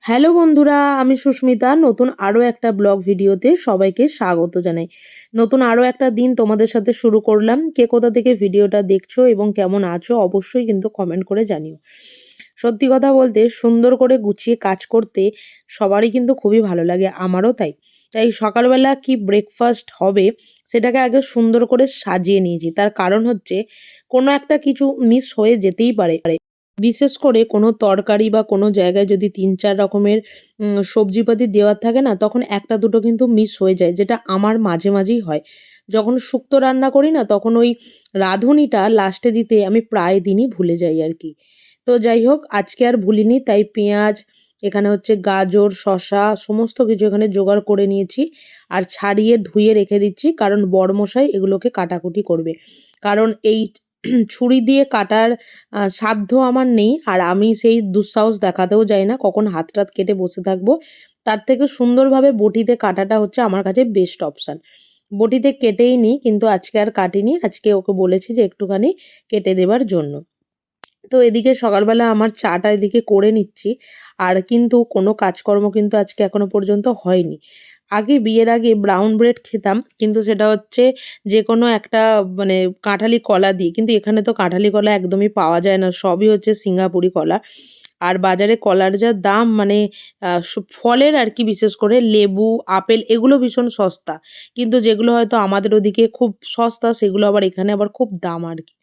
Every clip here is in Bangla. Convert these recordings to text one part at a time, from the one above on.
হ্যালো বন্ধুরা, আমি সুস্মিতা। নতুন আরো একটা ব্লগ ভিডিওতে সবাইকে স্বাগত জানাই। নতুন আরো একটা দিন তোমাদের সাথে শুরু করলাম। কে কোথা থেকে ভিডিওটা দেখছো এবং কেমন আছো অবশ্যই কিন্তু কমেন্ট করে জানিও। সত্যি কথা বলতে সুন্দর করে গুছিয়ে কাজ করতে সবারই কিন্তু খুবই ভালো লাগে, আমারও তাই। তাই সকালবেলা কি ব্রেকফাস্ট হবে সেটাকে আগে সুন্দর করে সাজিয়ে নিয়েছি। তার কারণ হচ্ছে কোনো একটা কিছু মিস হয়ে যেতেই পারে। বিশেষ করে কোনো তরকারি বা কোনো জায়গায় যদি ৩-৪ রকমের সবজিপাতি দেওয়া থাকে না, তখন ১টা ২টো কিন্তু মিস হয়ে যায়। যেটা আমার মাঝে, মাঝেই হয়। যখন শুক্তো রান্না করি না, তখন ওই রাঁধুনিটা লাস্টে দিতে আমি প্রায় দিনই ভুলে যাই আরকি। তো যাই হোক, আজকে আর ভুলিনি। তাই পেঁয়াজ, এখানে হচ্ছে গাজর, শসা সমস্ত কিছু এখানে জোগাড় করে নিয়েছি। আর ছাড়িয়ে ধুয়ে রেখে দিচ্ছি। কারণ বড়মশাই এগুলোকে কাটাকুটি করবে। কারণ এই ছুরি দিয়ে কাটার সাধ্য আমার নেই। আর আমি সেই দুঃসাহস দেখাতেও যাই না, কখন হাত-টাত কেটে বসে থাকবো। তার থেকে সুন্দরভাবে বটিতে কাটাটা হচ্ছে আমার কাছে বেস্ট অপশন। বটিতে কেটেই নিই, কিন্তু আজকে আর কাটিনি। আজকে ওকে বলেছি যে একটুখানি কেটে দেবার জন্য। তো এদিকে সকালবেলা আমার চাটা এদিকে করে নিচ্ছি। আর কিন্তু কোনো কাজকর্ম কিন্তু আজকে এখনো পর্যন্ত হয়নি। আগে বিয়ের আগে ব্রাউন ব্রেড খেতাম। কিন্তু সেটা হচ্ছে যেকোনো একটা মানে কাঁঠালি কলা দিয়ে। কিন্তু এখানে তো কাঁঠালি কলা একদমই পাওয়া যায় না। সবই হচ্ছে সিঙ্গাপুরি কলা। আর বাজারে কলার যা দাম, মানে ফলের আরকি, বিশেষ করে লেবু, আপেল এগুলো ভীষণ সস্তা। কিন্তু যেগুলো হয়তো আমাদের ওদিকে খুব সস্তা সেগুলো আবার এখানে আবার খুব দাম আরকি।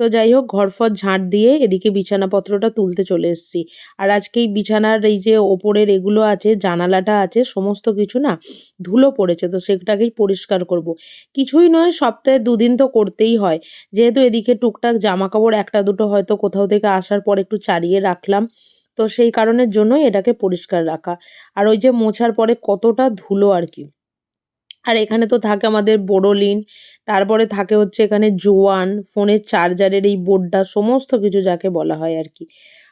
তো যাই হোক, ঘর-ফর ঝাঁট দিয়ে এদিকে বিছানাপত্রটা তুলতে চলে এসেছি। আর আজকে এই বিছানার এই যে ওপরের এগুলো আছে, জানালাটা আছে, সমস্ত কিছু না ধুলো পড়েছে। তো সেটাকেই পরিষ্কার করব। কিছুই নয়, সপ্তাহে ২ দিন তো করতেই হয়। যেহেতু এদিকে টুকটাক জামাকাপড় ১টা ২টো হয়তো কোথাও থেকে আসার পর একটু চাড়িয়ে রাখলাম। তো সেই কারণের জন্যই এটাকে পরিষ্কার রাখা। আর ওই যে মোছার পরে কতটা ধুলো আরকি। আর এখানে তো থাকে আমাদের বোরোলিন, তারপরে থাকে হচ্ছে এখানে জোয়ান, ফোনের চার্জারের এই বোর্ডটা, সমস্ত কিছু যাকে বলা হয় আরকি।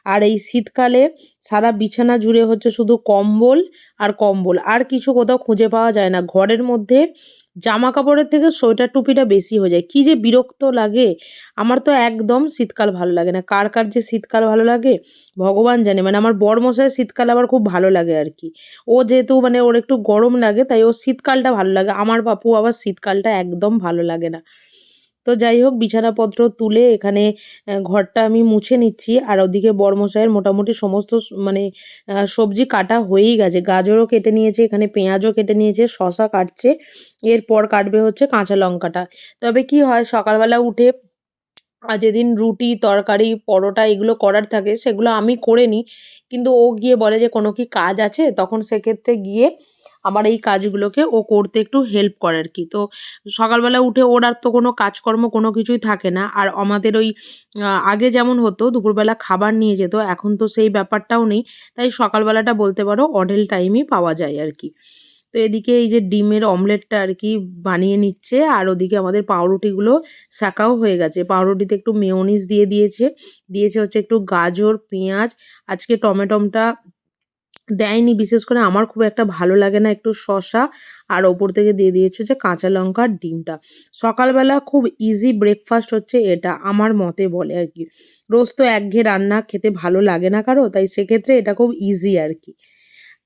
আর এই শীতকালে সারা বিছানা জুড়ে হচ্ছে শুধু কম্বল আর কম্বল। আর কিছু কোথাও খুঁজে পাওয়া যায় না। ঘরের মধ্যে জামাকাপড়ের থেকে সোয়েটার টুপিটা বেশি হয়ে যায়। কি যে বিরক্ত লাগে! আমার তো একদম শীতকাল ভালো লাগে না। কার যে শীতকাল ভালো লাগে ভগবান জানে। মানে আমার বরমশাইয়ের শীতকাল আবার খুব ভালো লাগে আরকি। ও যেহেতু মানে ওর একটু গরম লাগে, তাই ওর শীতকালটা ভালো লাগে। আমার বাপু আবার শীতকালটা একদম ভালো লাগে না। তো যাই হোক, বিছানাপত্র তুলে এখানে ঘরটা আমি মুছে নিচ্ছি। আর ওদিকে বরমশাইয়ের মোটামুটি সমস্ত মানে সবজি কাটা হয়েই গেছে। গাজরও কেটে নিয়েছে, এখানে পেঁয়াজও কেটে নিয়েছে, শসা কাটছে। এরপর কাটবে হচ্ছে কাঁচা লঙ্কাটা। তবে কি হয়, সকালবেলা উঠে যেদিন রুটি, তরকারি, পরোটা এগুলো করার থাকে সেগুলো আমি করে নিই। কিন্তু ও গিয়ে বলে যে, "কোনো কি কাজ আছে?" তখন সেক্ষেত্রে গিয়ে আমার এই কাজগুলোকে ও করতে একটু হেল্প করে আরকি। তো সকালবেলা উঠে ওর আর তো কোনো কাজকর্ম কোনো কিছুই থাকে না। আর আমাদের ওই আগে যেমন হতো দুপুরবেলা খাবার নিয়ে যেত, এখন তো সেই ব্যাপারটাও নেই। তাই সকালবেলাটা বলতে পারো অঢেল টাইমই পাওয়া যায় আরকি। তো এদিকে এই যে ডিমের অমলেটটা আরকি বানিয়ে নিচ্ছে। আর ওদিকে আমাদের পাউরুটিগুলো সেকাও হয়ে গেছে। পাউরুটিতে একটু মেয়োনিজ দিয়ে দিয়েছে। দিয়েছে হচ্ছে একটু গাজর, পেঁয়াজ। আজকে টমেটোমটা দেয়নি, বিশেষ করে আমার খুব একটা ভালো লাগে না। একটু শসা আর ওপর থেকে দিয়ে দিয়েছে হচ্ছে কাঁচা লঙ্কা আর ডিমটা। সকালবেলা খুব ইজি ব্রেকফাস্ট হচ্ছে এটা, আমার মতে বলে আরকি। রোজ তো একঘেয়ে রান্না খেতে ভালো লাগে না কারো, তাই সেক্ষেত্রে এটা খুব ইজি আরকি।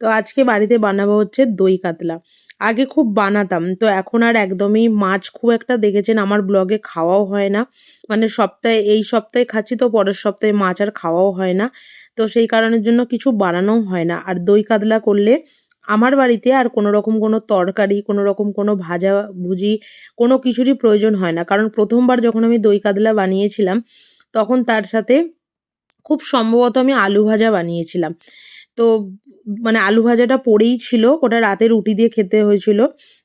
তো আজকে বাড়িতে বানাবো হচ্ছে দই কাতলা। আগে খুব বানাতাম। তো এখন আর একদমই মাছ খুব একটা দেখেছেন আমার ব্লগে খাওয়াও হয় না। মানে এই সপ্তাহে খাচ্ছি, তো পরের সপ্তাহে মাছ আর খাওয়াও হয় না। তো সেই কারণের জন্য কিছু বানানোও হয় না। আর দই কাতলা করলে আমার বাড়িতে আর কোনোরকম কোনো তরকারি, কোনোরকম কোনো ভাজাভুজি কোনো কিছুরই প্রয়োজন হয় না। কারণ ১ম বার যখন আমি দই কাতলা বানিয়েছিলাম, তখন তার সাথে খুব সম্ভবত আমি আলু ভাজা বানিয়েছিলাম। তো মানে আলু ভাজাটা পড়েই ছিল। ওটা রাতে রুটি দিয়ে খেতে হয়েছিল।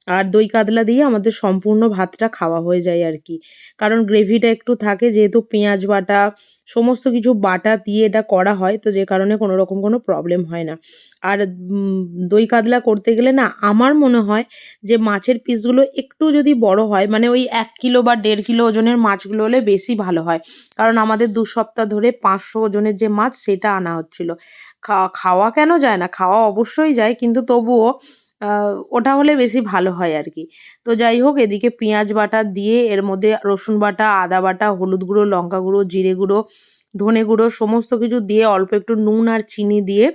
আর দই কাতলা দিয়ে আমাদের সম্পূর্ণ ভাতটা খাওয়া হয়ে যায় আরকি। কারণ গ্রেভিটা একটু থাকে, যেহেতু পেঁয়াজ বাটা, সমস্ত কিছু বাটা দিয়ে এটা করা হয়। তো যে কারণে কোনোরকম কোনো প্রবলেম হয় না। আর উম দই কাতলা করতে গেলে না আমার মনে হয় যে মাছের পিসগুলো একটু যদি বড় হয়, মানে ওই ১ কিলো বা ১.৫ কিলো ওজনের মাছগুলো হলে বেশি ভালো হয়। কারণ আমাদের ২ সপ্তাহ ধরে ৫০০ ওজনের যে মাছ সেটা আনা হচ্ছিল। খাওয়া কেন যায় না? খাওয়া অবশ্যই যায়, কিন্তু তবুও আ ওটা হলে বেশি ভালো হয় আরকি। তো যাই হোক, এদিকে পেঁয়াজ বাটা দিয়ে এর মধ্যে রসুন বাটা, আদা বাটা, হলুদ গুঁড়ো, লঙ্কা গুঁড়ো, জিরে গুঁড়ো, ধনে গুঁড়ো সমস্ত কিছু দিয়ে অল্প একটু নুন আর চিনি দিয়ে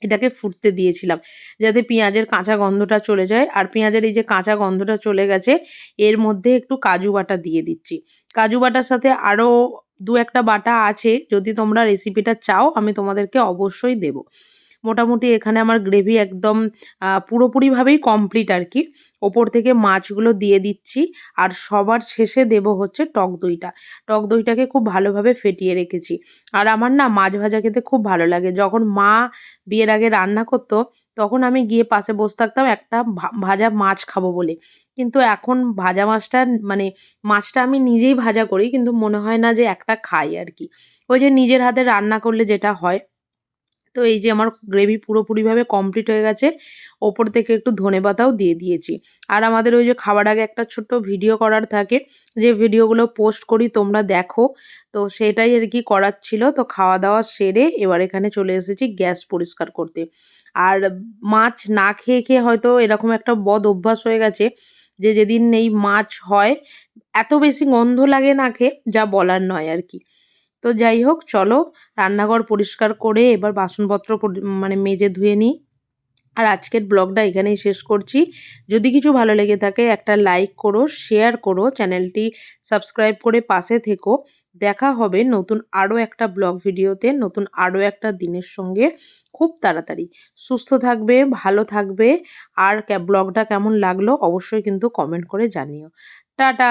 এটাকে ফুটতে দিয়েছিলাম যাতে পেঁয়াজের কাঁচা গন্ধটা চলে যায়। আর পেঁয়াজের এই যে কাঁচা গন্ধটা চলে গেছে, এর মধ্যে একটু কাজু বাটা দিয়ে দিচ্ছি। কাজু বাটার সাথে আরো ২-১ টা বাটা আছে, যদি তোমরা রেসিপিটা চাও আমি তোমাদেরকে অবশ্যই দেব। মোটামুটি এখানে আমার গ্রেভি একদম পুরোপুরিভাবেই কমপ্লিট আরকি। ওপর থেকে মাছগুলো দিয়ে দিচ্ছি। আর সবার শেষে দেব হচ্ছে টক দইটা। টক দইটাকে খুব ভালোভাবে ফেটিয়ে রেখেছি। আর আমার না মাছ ভাজা খেতে খুব ভালো লাগে। যখন মা বিয়ের আগে রান্না করত, তখন আমি গিয়ে পাশে বসে থাকতাম একটা ভাজা মাছ খাবো বলে। কিন্তু এখন ভাজা মাছটা মানে মাছটা আমি নিজেই ভাজা করি, কিন্তু মনে হয় না যে একটা খাই আরকি। ওই যে নিজের হাতে রান্না করলে যেটা হয়। তো এই যে আমার গ্রেভি পুরোপুরিভাবে কমপ্লিট হয়ে গেছে। ওপর থেকে একটু ধনেপাতাও দিয়ে দিয়েছি। আর আমাদের ওই যে খাবার আগে একটা ছোট্ট ভিডিও করার থাকে, যে ভিডিওগুলো পোস্ট করি তোমরা দেখো। তো সেটাই আরকি করার ছিল। তো খাওয়া-দাওয়া সেরে এবার এখানে চলে এসেছি গ্যাস পরিষ্কার করতে। আর মাছ না খেয়ে, খেয়ে হয়তো এরকম একটা বদ অভ্যাস হয়ে গেছে যে যেদিন এই মাছ হয় এত বেশি গন্ধ লাগে নাকে, যা বলার নয় আরকি। তো যাই হোক চলো, রান্নাঘর পরিষ্কার করে এবার বাসনপত্র মানে মেজে ধুয়ে নিই। আর আজকের ব্লগটা এখানেই শেষ করছি। যদি কিছু ভালো লেগে থাকে একটা লাইক করো, শেয়ার করো, চ্যানেলটি সাবস্ক্রাইব করে পাশে থেকো। দেখা হবে নতুন আরো একটা ব্লগ ভিডিওতে, নতুন আরো একটা দিনের সঙ্গে খুব তাড়াতাড়ি। সুস্থ থাকবে, ভালো থাকবে। আর ব্লগটা কেমন লাগলো অবশ্যই কিন্তু কমেন্ট করে জানিও। টাটা।